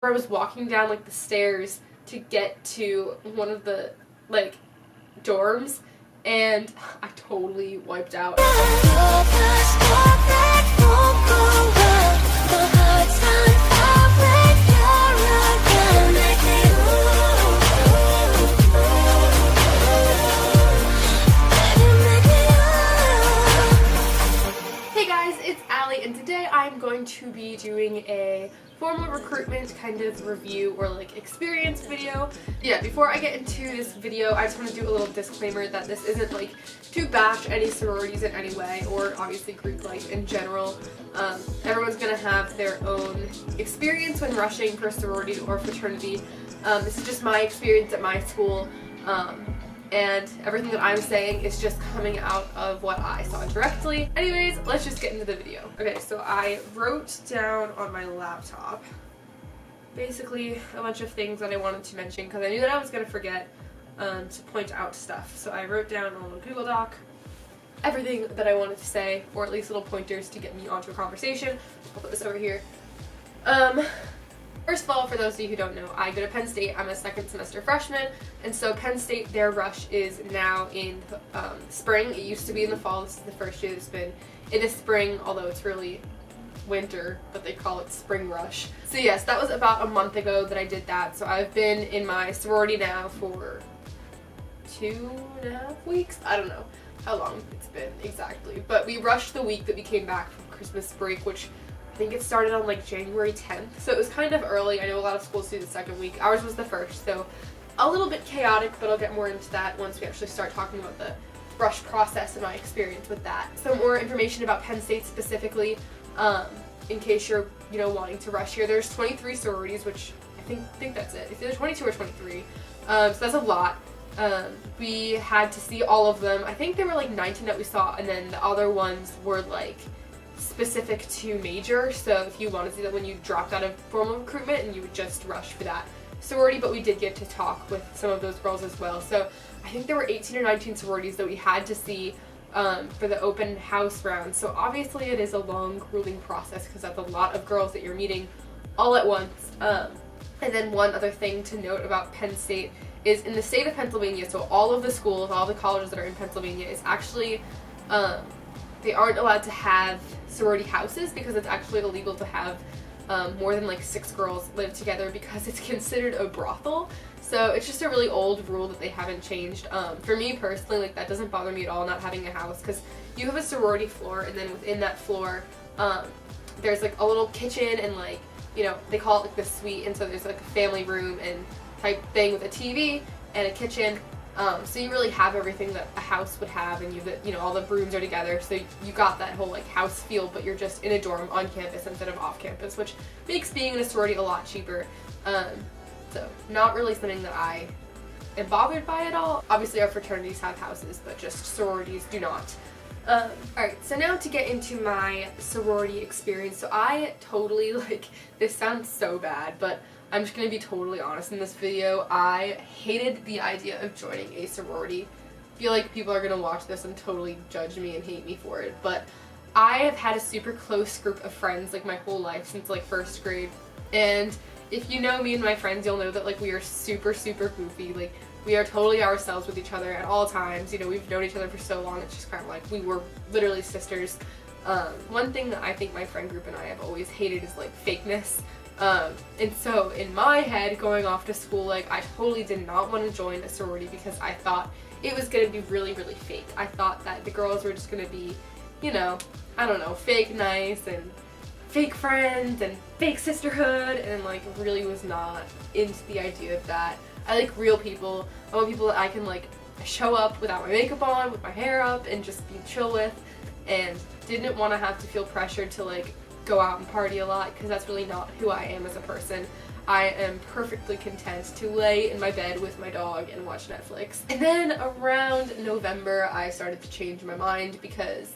I was walking down like the stairs to get to one of the like dorms, and I totally wiped out. Hey guys, it's Allie, and today I'm going to be doing a formal recruitment kind of review or like experience video. Yeah, before I get into this video, I just want to do a little disclaimer that this isn't like to bash any sororities in any way, or obviously Greek life in general. Everyone's gonna have their own experience when rushing for sorority or fraternity. This is just my experience at my school. And everything that I'm saying is just coming out of what I saw directly. Anyways, let's just get into the video. Okay, so I wrote down on my laptop basically a bunch of things that I wanted to mention because I knew that I was going to forget to point out stuff. So I wrote down on a Google Doc everything that I wanted to say, or at least little pointers to get me onto a conversation. I'll put this over here. First of all, for those of you who don't know, I go to Penn State. I'm a second semester freshman, and so Penn State, their rush is now in spring. It used to be in the fall. This is the first year it's been in the spring, although it's really winter, but they call it spring rush. So yes, that was about a month ago that I did that. So I've been in my sorority now for 2.5 weeks. I don't know how long it's been exactly, but we rushed the week that we came back from Christmas break, which I think it started on like January 10th, so it was kind of early. I know a lot of schools do the second week. Ours was the first, so a little bit chaotic, but I'll get more into that once we actually start talking about the rush process and my experience with that. Some more information about Penn State specifically, in case you're, wanting to rush here. There's 23 sororities, which I think that's it. It's either 22 or 23, so that's a lot. We had to see all of them. I think there were like 19 that we saw, and then the other ones were like specific to major, so if you want to see that when you dropped out of formal recruitment and you would just rush for that sorority, but we did get to talk with some of those girls as well. So I think there were 18 or 19 sororities that we had to see for the open house round. So obviously it is a long, grueling process because that's a lot of girls that you're meeting all at once. And then one other thing to note about Penn State is in the state of Pennsylvania, so all of the schools, all the colleges that are in Pennsylvania is actually they aren't allowed to have sorority houses because it's actually illegal to have more than like 6 girls live together because it's considered a brothel. So it's just a really old rule that they haven't changed. For me personally, like that doesn't bother me at all not having a house, because you have a sorority floor, and then within that floor there's like a little kitchen and like, they call it like the suite, and so there's like a family room and type thing with a TV and a kitchen. So you really have everything that a house would have, and all the rooms are together, so you got that whole like house feel, but you're just in a dorm on campus instead of off campus, which makes being in a sorority a lot cheaper. So not really something that I am bothered by at all. Obviously our fraternities have houses, but just sororities do not. Alright, so now to get into my sorority experience. So I totally, this sounds so bad, but I'm just going to be totally honest in this video. I hated the idea of joining a sorority. I feel like people are going to watch this and totally judge me and hate me for it, but I have had a super close group of friends like my whole life since like first grade, and if you know me and my friends, you'll know that like we are super, super goofy. Like we are totally ourselves with each other at all times. We've known each other for so long, it's just kind of like we were literally sisters. One thing that I think my friend group and I have always hated is like fakeness. And so in my head, going off to school, like I totally did not want to join a sorority because I thought it was going to be really, really fake. I thought that the girls were just going to be, I don't know, fake nice and fake friends and fake sisterhood, and like really was not into the idea of that. I like real people. I want people that I can like show up without my makeup on, with my hair up, and just be chill with, and didn't want to have to feel pressured to like go out and party a lot, because that's really not who I am as a person. I am perfectly content to lay in my bed with my dog and watch Netflix. And then around November I started to change my mind because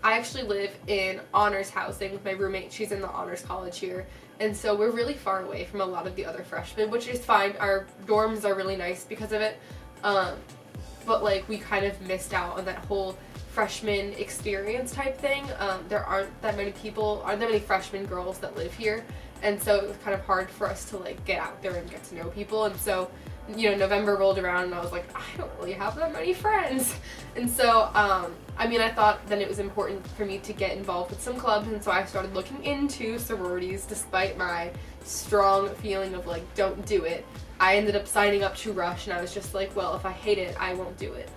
I actually live in honors housing with my roommate. She's in the honors college here, and so we're really far away from a lot of the other freshmen, which is fine. Our dorms are really nice because of it, but like we kind of missed out on that whole freshman experience type thing. There aren't that many freshmen girls that live here, and so it was kind of hard for us to like get out there and get to know people. And so, you know, November rolled around and I was like, I don't really have that many friends. And so, I mean, I thought then it was important for me to get involved with some clubs, and so I started looking into sororities despite my strong feeling of like, don't do it. I ended up signing up to Rush, and I was just like, well, if I hate it, I won't do it.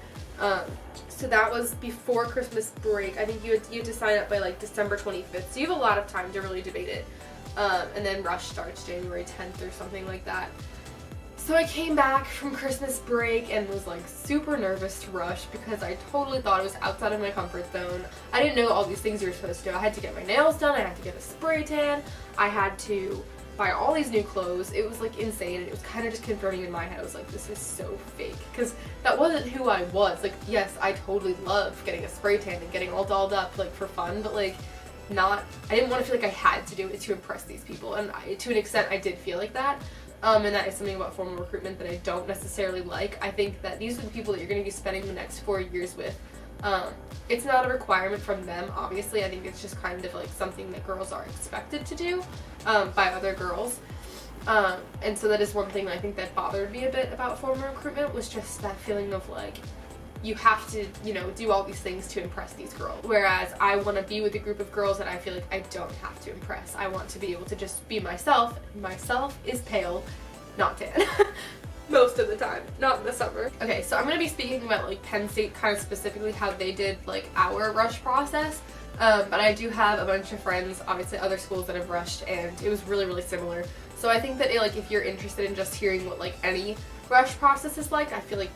So that was before Christmas break. I think you had to sign up by like December 25th, so you have a lot of time to really debate it. And then Rush starts January 10th or something like that. So I came back from Christmas break and was like super nervous to Rush because I totally thought it was outside of my comfort zone. I didn't know all these things you were supposed to do. I had to get my nails done, I had to get a spray tan, I had to buy all these new clothes. It was like insane, and it was kind of just confirming in my head. I was like, this is so fake, because that wasn't who I was. Like, yes, I totally love getting a spray tan and getting all dolled up like for fun, but like I didn't want to feel like I had to do it to impress these people, and to an extent I did feel like that. And that is something about formal recruitment that I don't necessarily like. I think that these are the people that you're going to be spending the next 4 years with. It's not a requirement from them, obviously. I think it's just kind of like something that girls are expected to do by other girls. And so that is one thing I think that bothered me a bit about formal recruitment, was just that feeling of like, you have to, you know, do all these things to impress these girls. Whereas I want to be with a group of girls that I feel like I don't have to impress. I want to be able to just be myself. Myself is pale, not tan. Most of the time, not in the summer. Okay, so I'm going to be speaking about like Penn State, kind of specifically how they did like our rush process. But I do have a bunch of friends, obviously other schools that have rushed, and it was really, really similar. So I think that like if you're interested in just hearing what like any rush process is like, I feel like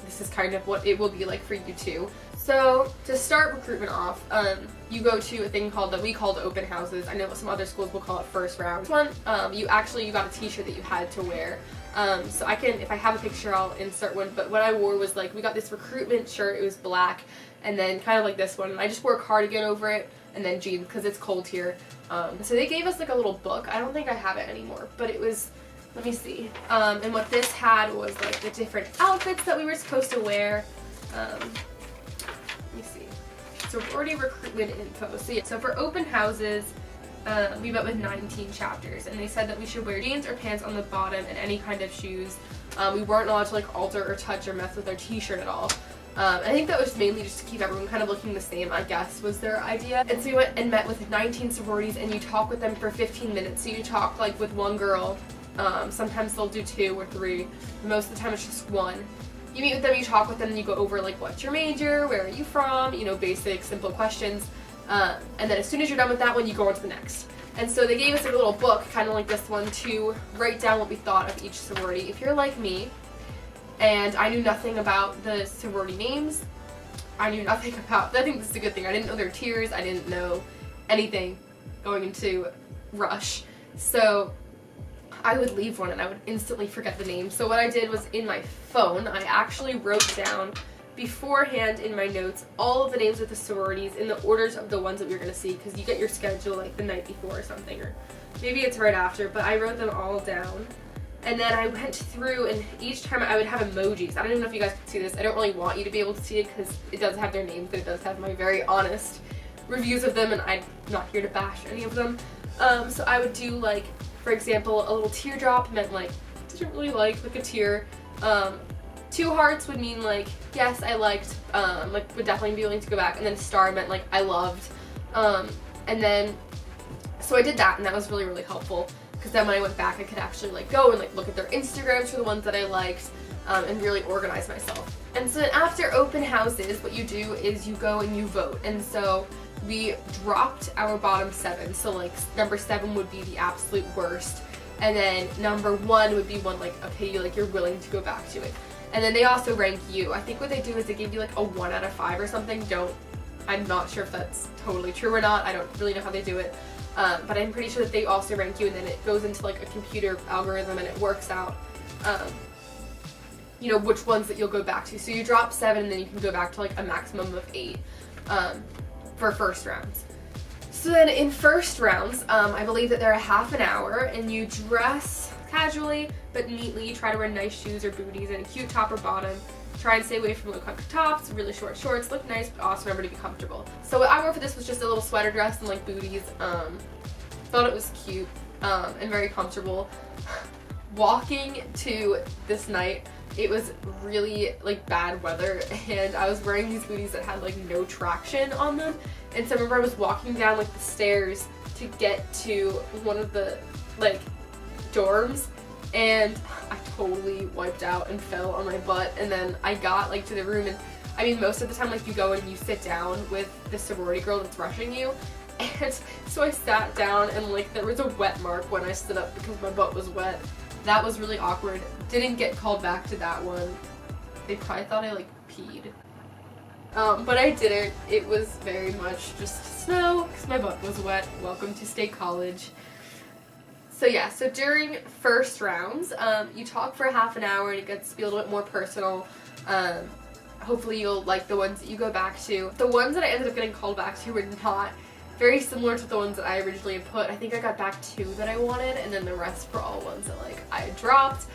this is kind of what it will be like for you too. So to start recruitment off, you go to a thing that we called open houses. I know some other schools will call it first round. This one, you got a t-shirt that you had to wear. So I can, if I have a picture, I'll insert one, but what I wore was like, we got this recruitment shirt, it was black, and then kind of like this one, and I just wore a cardigan over it, and then jeans, because it's cold here. So they gave us like a little book. I don't think I have it anymore, but it was, let me see. And what this had was like the different outfits that we were supposed to wear. Let me see. Sorority recruitment info. So yeah, so for open houses, we met with 19 chapters, and they said that we should wear jeans or pants on the bottom and any kind of shoes. We weren't allowed to like alter or touch or mess with our t-shirt at all. I think that was mainly just to keep everyone kind of looking the same, I guess, was their idea. And so we went and met with 19 sororities, and you talk with them for 15 minutes. So you talk like with one girl. Sometimes they'll do 2 or 3. Most of the time it's just 1. You meet with them, you talk with them, and you go over like, what's your major, where are you from, you know, basic, simple questions. And then as soon as you're done with that one, you go on to the next. And so they gave us a little book, kind of like this one, to write down what we thought of each sorority. If you're like me, and I knew nothing about the sorority names, I think this is a good thing, I didn't know their tiers, I didn't know anything going into Rush. So I would leave one and I would instantly forget the name. So what I did was, in my phone, I actually wrote down beforehand in my notes all of the names of the sororities in the orders of the ones that we were going to see, because you get your schedule like the night before or something, or maybe it's right after, but I wrote them all down. And then I went through, and each time I would have emojis. I don't even know if you guys can see this. I don't really want you to be able to see it because it does have their names, but it does have my very honest reviews of them, and I'm not here to bash any of them. So I would do like, for example, a little teardrop meant like, didn't really like a tear. 2 hearts would mean like, yes, I liked, like would definitely be willing to go back, and then star meant like I loved. And then, so I did that, and that was really, really helpful, because then when I went back I could actually like go and like look at their Instagrams for the ones that I liked, and really organize myself. And so then after open houses, what you do is you go and you vote. And so we dropped our bottom 7, so like number 7 would be the absolute worst, and then number 1 would be one like, okay, like you're willing to go back to it. And then they also rank you. I think what they do is they give you like a 1 out of 5 or something. I'm not sure if that's totally true or not. I don't really know how they do it. But I'm pretty sure that they also rank you, and then it goes into like a computer algorithm, and it works out, you know, which ones that you'll go back to. So you drop 7, and then you can go back to like a maximum of 8 for first rounds. So then in first rounds, I believe that they're a half an hour, and you dress casually but neatly. You try to wear nice shoes or booties and a cute top or bottom. Try and stay away from low-cut tops, really short shorts. Look nice, but also remember to be comfortable. So what I wore for this was just a little sweater dress and like booties. Thought it was cute. and very comfortable. Walking to this night, it was really like bad weather, and I was wearing these booties that had like no traction on them. And so I remember I was walking down like the stairs to get to one of the like dorms, and I totally wiped out and fell on my butt. And then I got like to the room, and I mean, most of the time like you go in and you sit down with the sorority girl that's rushing you. And so I sat down, and like there was a wet mark when I stood up because my butt was wet. That was really awkward. Didn't get called back to that one. They probably thought I like peed. But I didn't. It was very much just snow because my butt was wet. Welcome to State College. So yeah, so during first rounds, you talk for half an hour and it gets to be a little bit more personal. Hopefully you'll like the ones that you go back to. The ones that I ended up getting called back to were not very similar to the ones that I originally had put. I think I got back 2 that I wanted, and then the rest were all ones that like I had dropped.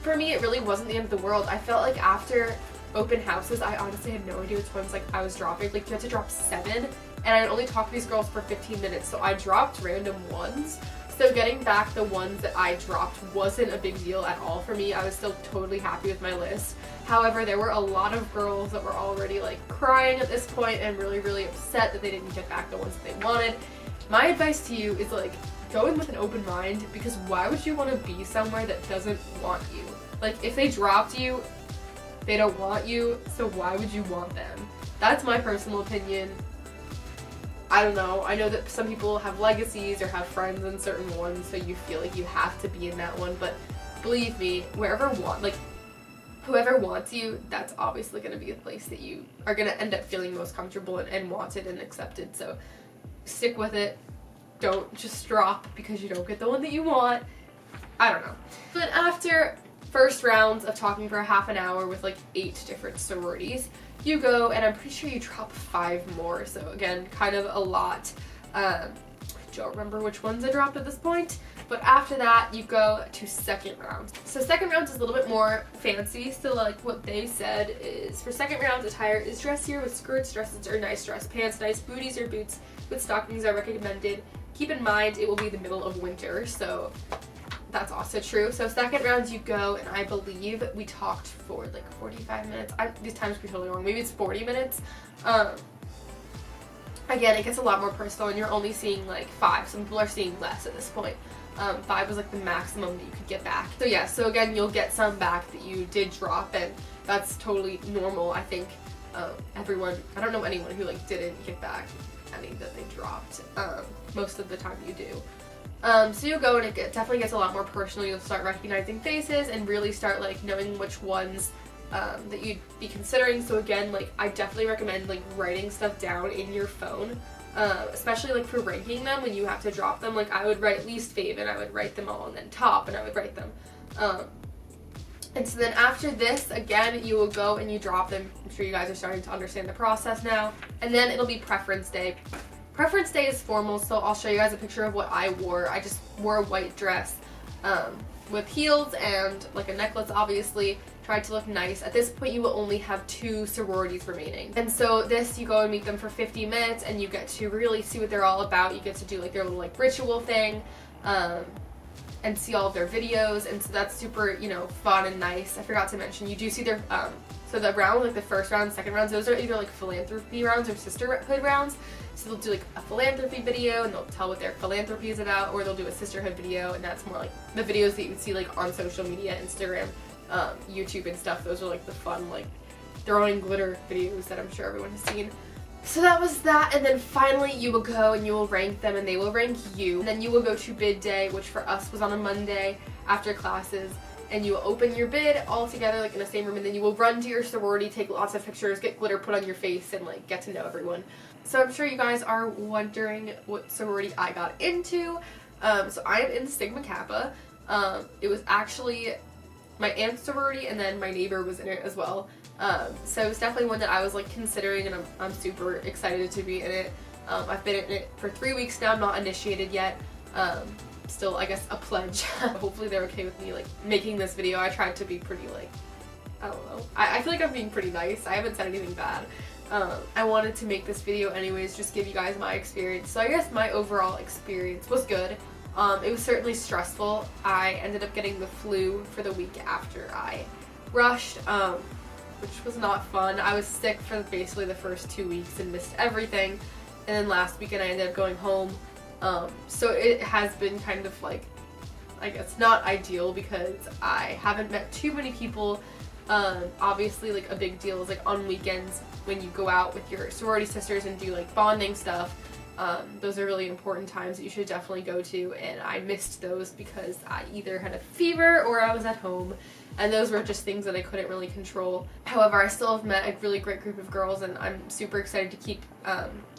For me, it really wasn't the end of the world. I felt like after open houses, I honestly had no idea which ones like I was dropping. Like you had to drop 7, and I'd only talked to these girls for 15 minutes, so I dropped random ones. So getting back the ones that I dropped wasn't a big deal at all for me. I was still totally happy with my list. However, there were a lot of girls that were already like crying at this point and really, really upset that they didn't get back the ones that they wanted. My advice to you is like, go in with an open mind, because why would you want to be somewhere that doesn't want you? Like if they dropped you, they don't want you, so why would you want them? That's my personal opinion. I don't know. I know that some people have legacies or have friends in certain ones, so you feel like you have to be in that one, but believe me, whoever wants you, that's obviously going to be the place that you are going to end up feeling most comfortable and wanted and accepted. So stick with it. Don't just drop because you don't get the one that you want. I don't know. But after first rounds of talking for a half an hour with like 8 different sororities, you go, and I'm pretty sure you drop 5 more. So again, kind of a lot. I don't remember which ones I dropped at this point. But after that, you go to second round. So second round is a little bit more fancy. So like what they said is, for second round, attire is dressier with skirts, dresses, or nice dress pants. Nice booties or boots with stockings are recommended. Keep in mind, it will be the middle of winter, so that's also true. So second round you go, and I believe we talked for like 45 minutes. These times could be totally wrong. Maybe it's 40 minutes. Again, it gets a lot more personal, and you're only seeing like 5. Some people are seeing less at this point. 5 was like the maximum that you could get back. So yeah, so again, you'll get some back that you did drop, and that's totally normal. I think everyone, I don't know anyone who like didn't get back any that they dropped. Most of the time you do. So you'll go, and it definitely gets a lot more personal. You'll start recognizing faces and really start like knowing which ones that you'd be considering. So again, like I definitely recommend like writing stuff down in your phone, especially like for ranking them when you have to drop them. Like I would write least fave, and I would write them all, and then top, and I would write them. And so then after this, again, you will go and you drop them. I'm sure you guys are starting to understand the process now. And then it'll be preference day. Preference day is formal, so I'll show you guys a picture of what I wore. I just wore a white dress with heels and like a necklace, obviously. Tried to look nice. At this point, you will only have 2 sororities remaining. And so this, you go and meet them for 50 minutes, and you get to really see what they're all about. You get to do like their little like ritual thing, and see all of their videos, and so that's super, you know, fun and nice. I forgot to mention, you do see their, so the round, like the first round, second rounds, those are either like philanthropy rounds or sisterhood rounds. So they'll do like a philanthropy video, and they'll tell what their philanthropy is about, or they'll do a sisterhood video, and that's more like the videos that you would see like on social media, Instagram, YouTube and stuff. Those are like the fun, like throwing glitter videos that I'm sure everyone has seen. So that was that, and then finally you will go and you will rank them, and they will rank you. And then you will go to bid day, which for us was on a Monday after classes, and you will open your bid all together like in the same room, and then you will run to your sorority, take lots of pictures, get glitter put on your face, and like get to know everyone. So I'm sure you guys are wondering what sorority I got into. So I am in Sigma Kappa. It was actually my aunt's sorority, and then my neighbor was in it as well. So it was definitely one that I was like considering, and I'm super excited to be in it. I've been in it for 3 weeks now. I'm not initiated yet. Still, I guess, a pledge. Hopefully they're okay with me like making this video. I tried to be pretty like, I don't know. I feel like I'm being pretty nice. I haven't said anything bad. I wanted to make this video anyways, just give you guys my experience. So I guess my overall experience was good. It was certainly stressful. I ended up getting the flu for the week after I rushed, which was not fun. I was sick for basically the first 2 weeks and missed everything. And then last weekend I ended up going home. So it has been kind of like, I guess, not ideal because I haven't met too many people. Obviously, like, a big deal is like on weekends when you go out with your sorority sisters and do like bonding stuff. Those are really important times that you should definitely go to, and I missed those because I either had a fever or I was at home, and those were just things that I couldn't really control. However, I still have met a really great group of girls, and I'm super excited to keep,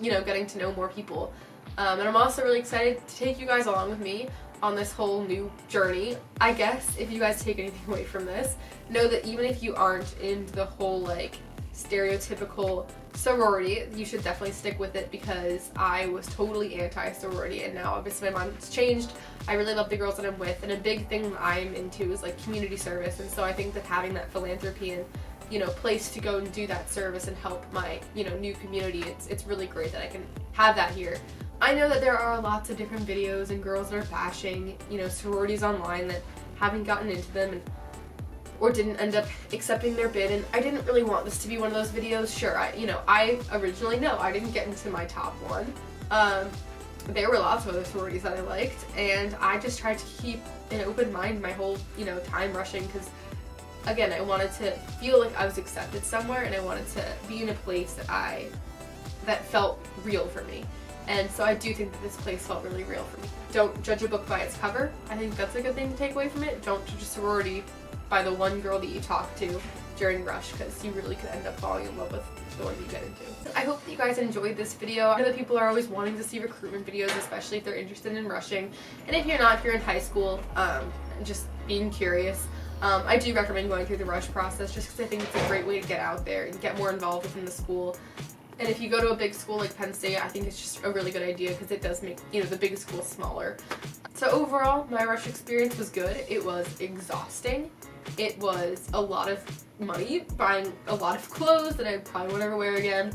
you know, getting to know more people. And I'm also really excited to take you guys along with me on this whole new journey. I guess if you guys take anything away from this, know that even if you aren't in the whole like stereotypical sorority, you should definitely stick with it, because I was totally anti-sorority and now obviously my mind's changed. I really love the girls that I'm with, and a big thing that I'm into is like community service, and so I think that having that philanthropy and, you know, place to go and do that service and help my, you know, new community, it's really great that I can have that here. I know that there are lots of different videos and girls that are bashing, you know, sororities online that haven't gotten into them or didn't end up accepting their bid, and I didn't really want this to be one of those videos. Sure, I originally, no, I didn't get into my top one. There were lots of other sororities that I liked, and I just tried to keep an open mind my whole, you know, time rushing, because again, I wanted to feel like I was accepted somewhere, and I wanted to be in a place that felt real for me. And so I do think that this place felt really real for me. Don't judge a book by its cover. I think that's a good thing to take away from it. Don't judge a sorority by the one girl that you talk to during rush, because you really could end up falling in love with the one you get into. I hope that you guys enjoyed this video. I know that people are always wanting to see recruitment videos, especially if they're interested in rushing. And if you're not, if you're in high school, just being curious, I do recommend going through the rush process, just because I think it's a great way to get out there and get more involved within the school. And if you go to a big school like Penn State, I think it's just a really good idea, because it does make, you know, the big school smaller. So overall, my rush experience was good. It was exhausting. It was a lot of money, buying a lot of clothes that I probably won't ever wear again.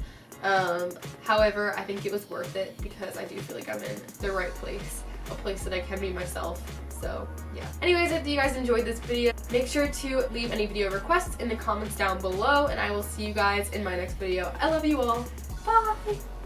However, I think it was worth it, because I do feel like I'm in the right place, a place that I can be myself. So yeah. Anyways, if you guys enjoyed this video, make sure to leave any video requests in the comments down below, and I will see you guys in my next video. I love you all. Bye!